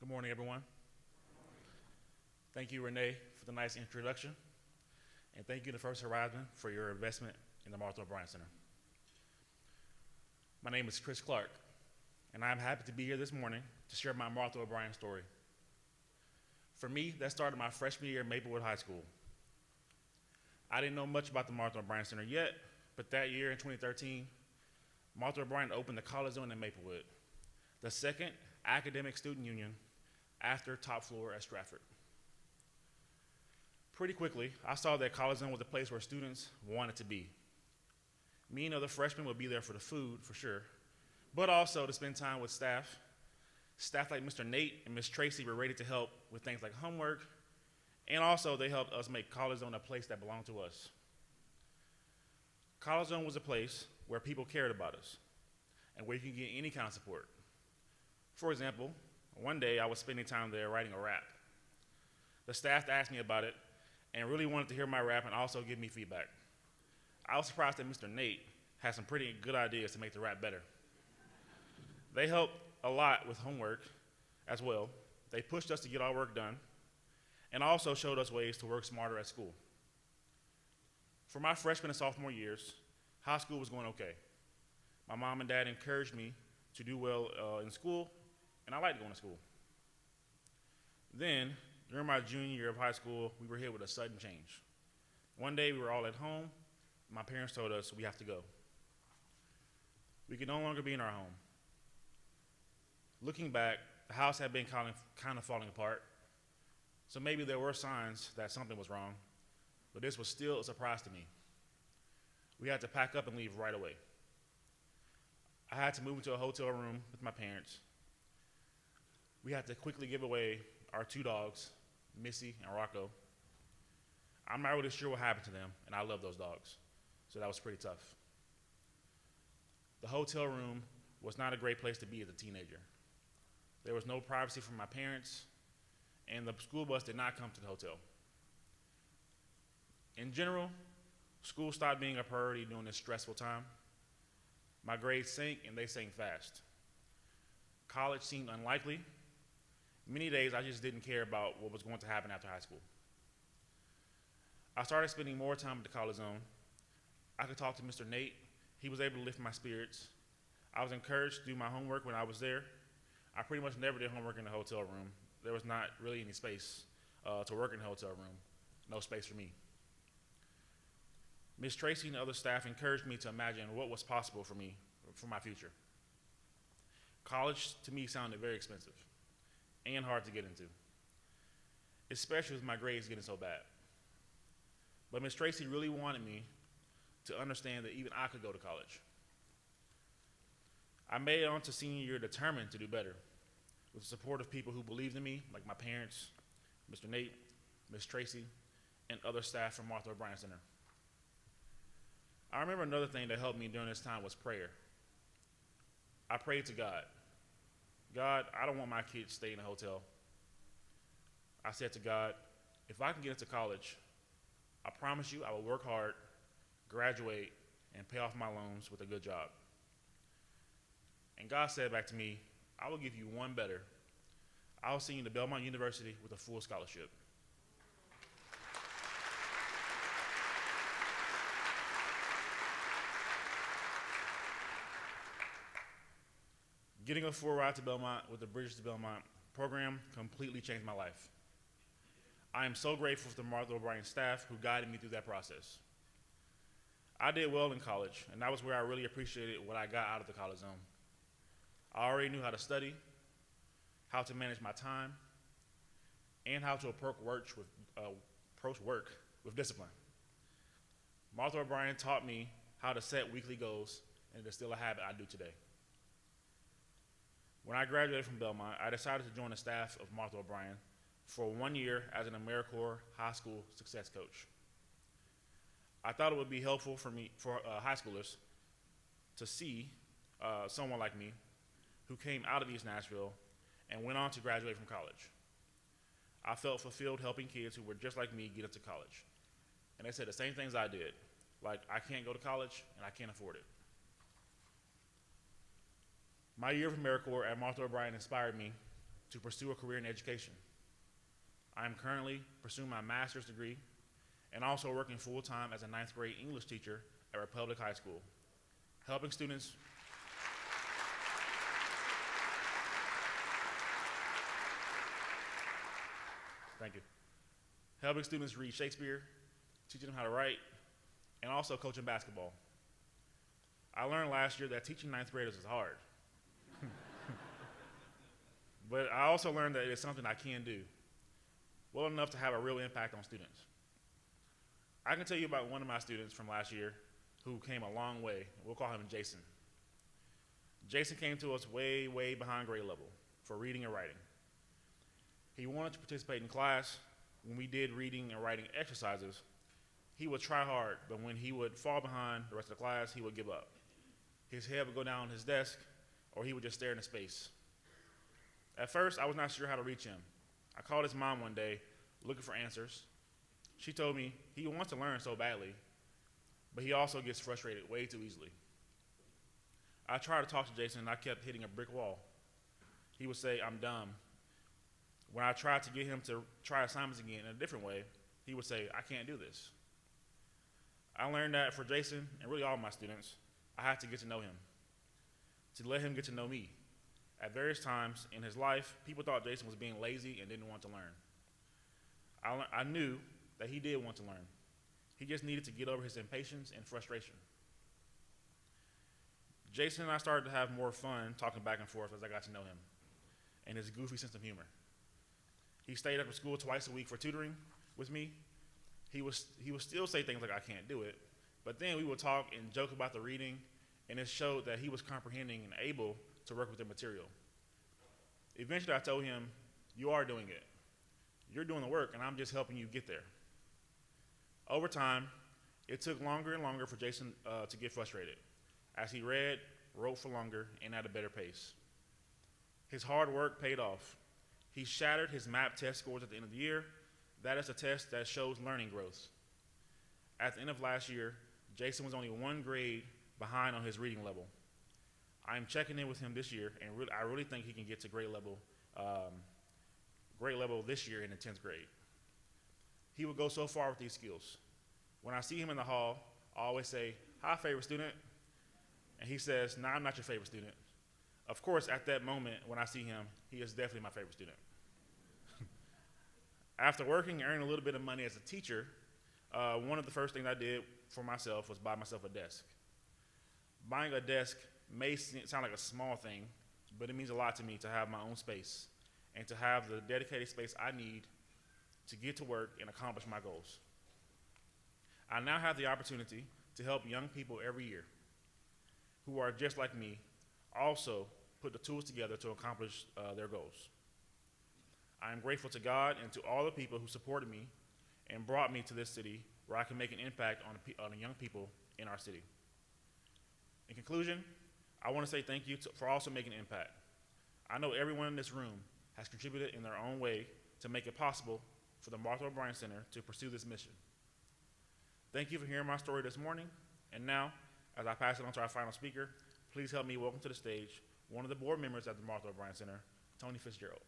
Good morning, everyone. Thank you, Renee, for the nice introduction. And thank you to First Horizon for your investment in the Martha O'Brien Center. My name is Chris Clark, and I'm happy to be here this morning to share my Martha O'Brien story. For me, that started my freshman year at Maplewood High School. I didn't know much about the Martha O'Brien Center yet, but that year in 2013, Martha O'Brien opened the College Zone in Maplewood, the second academic student union after Top Floor at Stratford. Pretty quickly, I saw that College Zone was a place where students wanted to be. Me and other freshmen would be there for the food, for sure, but also to spend time with staff. Staff like Mr. Nate and Ms. Tracy were ready to help with things like homework, and also they helped us make College Zone a place that belonged to us. College Zone was a place where people cared about us and where you can get any kind of support. For example, one day I was spending time there writing a rap. The staff asked me about it and really wanted to hear my rap and also give me feedback. I was surprised that Mr. Nate had some pretty good ideas to make the rap better. They helped a lot with homework as well. They pushed us to get our work done and also showed us ways to work smarter at school. For my freshman and sophomore years, high school was going okay. My mom and dad encouraged me to do well in school, and I liked going to school. Then, during my junior year of high school, we were hit with a sudden change. One day we were all at home. My parents told us we have to go. We could no longer be in our home. Looking back, the house had been kind of falling apart, so maybe there were signs that something was wrong, but this was still a surprise to me. We had to pack up and leave right away. I had to move into a hotel room with my parents. We had to quickly give away our two dogs, Missy and Rocco. I'm not really sure what happened to them, and I love those dogs, so that was pretty tough. The hotel room was not a great place to be as a teenager. There was no privacy from my parents, and the school bus did not come to the hotel. In general, school stopped being a priority during this stressful time. My grades sank, and they sank fast. College seemed unlikely. Many days I just didn't care about what was going to happen after high school. I started spending more time at the College Zone. I could talk to Mr. Nate. He was able to lift my spirits. I was encouraged to do my homework when I was there. I pretty much never did homework in the hotel room. There was not really any space to work in the hotel room. No space for me. Ms. Tracy and other staff encouraged me to imagine what was possible for me, for my future. College, to me, sounded very expensive and hard to get into, especially with my grades getting so bad. But Ms. Tracy really wanted me to understand that even I could go to college. I made it on to senior year determined to do better, with the support of people who believed in me, like my parents, Mr. Nate, Ms. Tracy, and other staff from Martha O'Brien Center. I remember another thing that helped me during this time was prayer. I prayed to God. God, I don't want my kids to stay in a hotel. I said to God, if I can get into college, I promise you I will work hard, graduate, and pay off my loans with a good job. And God said back to me, I will give you one better. I will send you to Belmont University with a full scholarship. Getting a full ride to Belmont with the Bridges to Belmont program completely changed my life. I am so grateful for the Martha O'Brien staff who guided me through that process. I did well in college, and that was where I really appreciated what I got out of the College Zone. I already knew how to study, how to manage my time, and how to approach work with discipline. Martha O'Brien taught me how to set weekly goals, and it's still a habit I do today. When I graduated from Belmont, I decided to join the staff of Martha O'Brien for 1 year as an AmeriCorps high school success coach. I thought it would be helpful for high schoolers to see someone like me who came out of East Nashville and went on to graduate from college. I felt fulfilled helping kids who were just like me get into college. And they said the same things I did, like I can't go to college and I can't afford it. My year of AmeriCorps at Martha O'Brien inspired me to pursue a career in education. I am currently pursuing my master's degree and also working full-time as a ninth grade English teacher at Republic High School, helping students thank you, helping students read Shakespeare, teaching them how to write, and also coaching basketball. I learned last year that teaching ninth graders is hard. But I also learned that it's something I can do, well enough to have a real impact on students. I can tell you about one of my students from last year who came a long way. We'll call him Jason. Jason came to us way, way behind grade level for reading and writing. He wanted to participate in class. When we did reading and writing exercises, he would try hard, but when he would fall behind the rest of the class, he would give up. His head would go down on his desk, or he would just stare into space. At first, I was not sure how to reach him. I called his mom one day, looking for answers. She told me he wants to learn so badly, but he also gets frustrated way too easily. I tried to talk to Jason, and I kept hitting a brick wall. He would say, "I'm dumb." When I tried to get him to try assignments again in a different way, he would say, "I can't do this." I learned that for Jason, and really all of my students, I had to get to know him, to let him get to know me. At various times in his life, people thought Jason was being lazy and didn't want to learn. I knew that he did want to learn. He just needed to get over his impatience and frustration. Jason and I started to have more fun talking back and forth as I got to know him and his goofy sense of humor. He stayed after school twice a week for tutoring with me. He would still say things like, "I can't do it," but then we would talk and joke about the reading, and it showed that he was comprehending and able to work with the material. Eventually I told him, "You are doing it. You're doing the work, and I'm just helping you get there." Over time, it took longer and longer for Jason to get frustrated as he read, wrote for longer, and at a better pace. His hard work paid off. He shattered his MAP test scores at the end of the year. That is a test that shows learning growth. At the end of last year, Jason was only one grade behind on his reading level. I'm checking in with him this year, and I really think he can get to grade level this year in the 10th grade. He would go so far with these skills. When I see him in the hall, I always say, "Hi, favorite student," and he says, "No, I'm not your favorite student." Of course, at that moment, when I see him, he is definitely my favorite student. After working and earning a little bit of money as a teacher, one of the first things I did for myself was buy myself a desk. Buying a desk may sound like a small thing, but it means a lot to me to have my own space and to have the dedicated space I need to get to work and accomplish my goals. I now have the opportunity to help young people every year who are just like me also put the tools together to accomplish their goals. I am grateful to God and to all the people who supported me and brought me to this city where I can make an impact on the young people in our city. In conclusion, I want to say thank you for also making an impact. I know everyone in this room has contributed in their own way to make it possible for the Martha O'Brien Center to pursue this mission. Thank you for hearing my story this morning, and now, as I pass it on to our final speaker, please help me welcome to the stage one of the board members at the Martha O'Brien Center, Tony Fitzgerald.